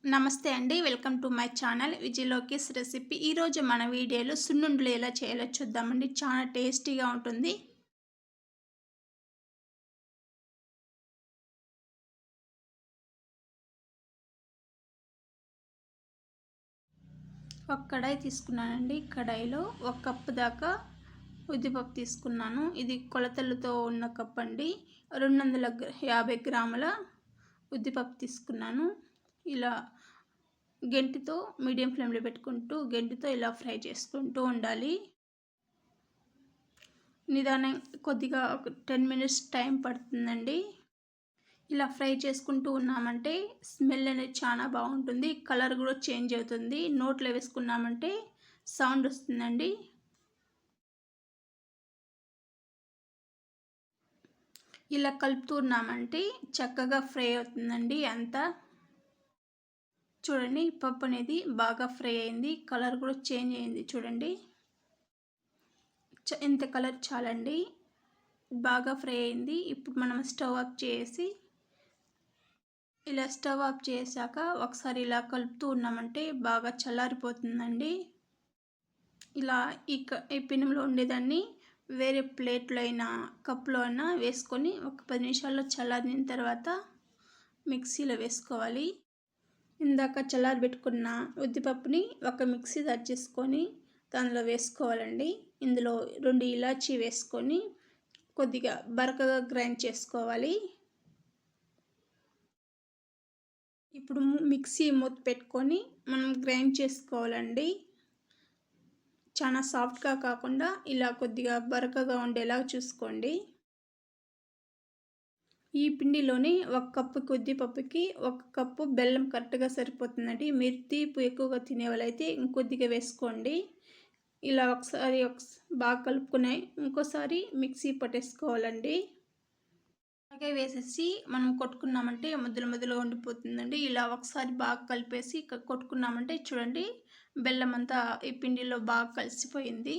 నమస్తే అండి. Welcome to my channel Vijayalokesh recipe. ఈరోజు మన వీడియోలో సున్నుండలు ఎలా చేయాలో చూద్దామండి. చాలా టేస్టీగా ఉంటుంది. ఒక కడాయి తీసుకున్నానండి. కడాయిలో ఒక కప్పు దాకా ఉద్దిపప్పు తీసుకున్నాను. ఇది కొలతలతో ఉన్న కప్ అండి. 250 గ్రాముల ఉద్దిపప్పు తీసుకున్నాను. ఇలా గెంటితో మీడియం ఫ్లేమ్లో పెట్టుకుంటూ గెంటితో ఇలా ఫ్రై చేసుకుంటూ ఉండాలి. నిదానం కొద్దిగా ఒక 10 మినిట్స్ టైం పడుతుందండి. ఇలా ఫ్రై చేసుకుంటూ ఉన్నామంటే స్మెల్ అనేది చాలా బాగుంటుంది. కలర్ కూడా చేంజ్ అవుతుంది. నోట్లో వేసుకున్నామంటే సౌండ్ వస్తుందండి. ఇలా కలుపుతూ ఉన్నామంటే చక్కగా ఫ్రై అవుతుందండి అంతా. చూడండి, పప్పు అనేది బాగా ఫ్రై అయింది. కలర్ కూడా చేంజ్ అయింది చూడండి. ఇంత కలర్ చాలండి. బాగా ఫ్రై అయింది. ఇప్పుడు మనం స్టవ్ ఆఫ్ చేసి ఇలా స్టవ్ ఆఫ్ చేశాక ఒకసారి ఇలా కలుపుతూ ఉన్నామంటే బాగా చల్లారిపోతుందండి. ఇలా ఈ పెనంలో ఉండేదాన్ని వేరే ప్లేట్లో అయినా కప్లో అయినా వేసుకొని ఒక 10 నిమిషాల్లో చల్లారిన తర్వాత మిక్సీలో వేసుకోవాలి. ఇందాక చల్లారబెట్టుకున్న ఉద్దిపప్పుని ఒక మిక్సీ జార్ చేసుకొని దానిలో వేసుకోవాలండి. ఇందులో 2 ఇలాచీ వేసుకొని కొద్దిగా బరకగా గ్రైండ్ చేసుకోవాలి. ఇప్పుడు మిక్సీ మూత పెట్టుకొని మనం గ్రైండ్ చేసుకోవాలండి. చాలా సాఫ్ట్గా కాకుండా ఇలా కొద్దిగా బరకగా ఉండేలా చూసుకోండి. ఈ పిండిలోని ఒక కప్పు ఉద్దిపప్పుకి 1 కప్పు బెల్లం కరెక్ట్గా సరిపోతుందండి. మీరు తీపి ఎక్కువగా తినే వాళ్ళైతే ఇంకొద్దిగా వేసుకోండి. ఇలా ఒకసారి బాగా కలుపుకుని ఇంకోసారి మిక్సీ పట్టేసుకోవాలండి. అలాగే వేసేసి మనం కొట్టుకున్నామంటే ముద్దలు ఉండిపోతుందండి. ఇలా ఒకసారి బాగా కలిపేసి కొట్టుకున్నామంటే చూడండి, బెల్లం అంతా ఈ పిండిలో బాగా కలిసిపోయింది.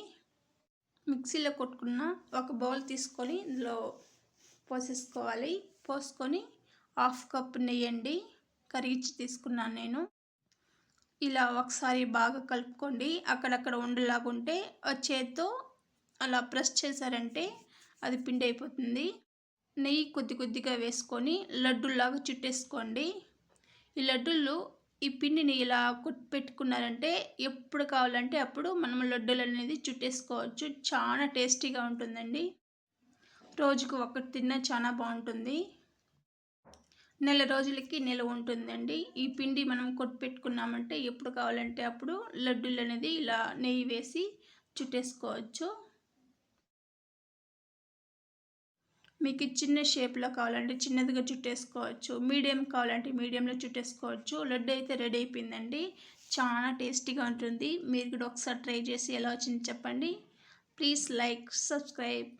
మిక్సీలో కొట్టుకున్న ఒక బౌల్ తీసుకొని ఇందులో పోసేసుకోవాలి. పోసుకొని 1/2 కప్పు నెయ్యండి కరిగించి తీసుకున్నాను నేను. ఇలా ఒకసారి బాగా కలుపుకోండి. అక్కడక్కడ ఉండలాగుంటే ఆ చేత్తో అలా ప్రెస్ చేశారంటే అది పిండి అయిపోతుంది. నెయ్యి కొద్దిగా వేసుకొని లడ్డూలాగా చుట్టేసుకోండి. ఈ లడ్డూలు ఈ పిండిని ఇలా పెట్టుకున్నారంటే ఎప్పుడు కావాలంటే అప్పుడు మనం లడ్డూలు అనేది చుట్టేసుకోవచ్చు. చాలా టేస్టీగా ఉంటుందండి. రోజుకు ఒకటి తిన్నా చాలా బాగుంటుంది. నెల రోజులకి నిల్వ ఉంటుందండి. ఈ పిండి మనం పెట్టుకున్నామంటే ఎప్పుడు కావాలంటే అప్పుడు లడ్డూలు అనేది ఇలా నెయ్యి వేసి చుట్టేసుకోవచ్చు. మీకు చిన్న షేప్లో కావాలంటే చిన్నదిగా చుట్టేసుకోవచ్చు. మీడియం కావాలంటే మీడియంలో చుట్టేసుకోవచ్చు. లడ్డు అయితే రెడీ అయిపోయిందండి. చాలా టేస్టీగా ఉంటుంది. మీరు కూడా ఒకసారి ట్రై చేసి ఎలా వచ్చింది చెప్పండి. Please like, subscribe.